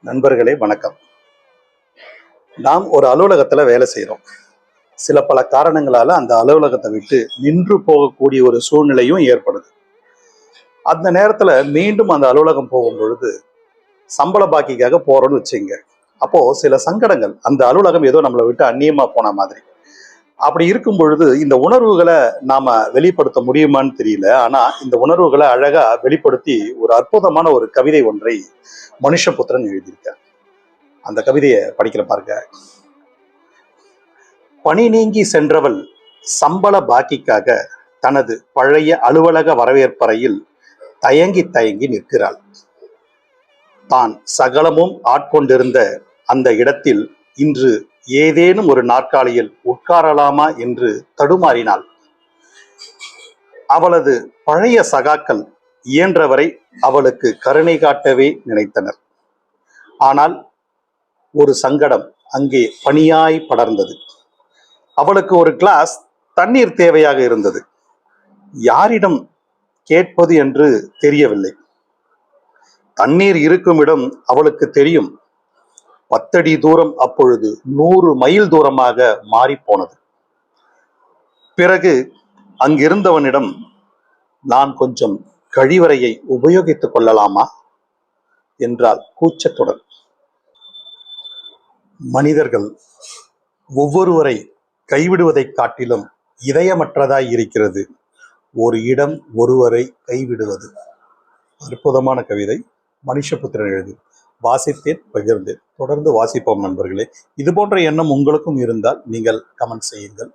நண்பர்களே வணக்கம். நாம் ஒரு அலுவலகத்துல வேலை செய்கிறோம். சில பல காரணங்களால அந்த அலுவலகத்தை விட்டு நின்று போகக்கூடிய ஒரு சூழ்நிலையும் ஏற்படுது. அந்த நேரத்துல மீண்டும் அந்த அலுவலகம் போகும் பொழுது சம்பள பாக்கிக்காக போறோம்னு வச்சுங்க. அப்போ சில சங்கடங்கள், அந்த அலுவலகம் ஏதோ நம்மளை விட்டு அந்நியமா போன மாதிரி. அப்படி இருக்கும் பொழுது இந்த உணர்வுகளை நாம வெளிப்படுத்த முடியுமான்னு தெரியல. ஆனா இந்த உணர்வுகளை அழகா வெளிப்படுத்தி ஒரு அற்புதமான ஒரு கவிதை ஒன்றை மனுஷபுத்திரன் எழுதியிருக்கார். அந்த கவிதையை படிக்கிற பாருங்க. பணி நீங்கி சென்றவள் சம்பள பாக்கிக்காக தனது பழைய அலுவலக வரவேற்பறையில் தயங்கி தயங்கி நிற்கிறாள். தான் சகலமும் ஆட்கொண்டிருந்த அந்த இடத்தில் இன்று ஏதேனும் ஒரு நாற்காலியில் உட்காரலாமா என்று தடுமாறினாள். அவளது பழைய சகாக்கள் இயன்றவரை அவளுக்கு கருணை காட்டவே நினைத்தனர். ஆனால் ஒரு சங்கடம் அங்கே பனியாய் படர்ந்தது. அவளுக்கு ஒரு கிளாஸ் தண்ணீர் தேவையாக இருந்தது. யாரிடம் கேட்பது என்று தெரியவில்லை. தண்ணீர் இருக்கும் இடம் அவளுக்கு தெரியும். 10 அடி தூரம் அப்பொழுது 100 மைல் தூரமாக மாறி போனது. பிறகு அங்கிருந்தவனிடம், நான் கொஞ்சம் கழிவறையை உபயோகித்துக் கொள்ளலாமா என்றால் கூச்சத்துடன். மனிதர்கள் ஒவ்வொருவரை கைவிடுவதை காட்டிலும் இதயமற்றதாய் இருக்கிறது ஒரு இடம் ஒருவரை கைவிடுவது. அற்புதமான கவிதை, மனுஷபுத்திரன் எழுதி. வாசித்தேன், பகிர்ந்தேன். தொடர்ந்து வாசிப்போம் நண்பர்களே. இது போன்ற எண்ணம் உங்களுக்கும் இருந்தால் நீங்கள் கமெண்ட் செய்யுங்கள்.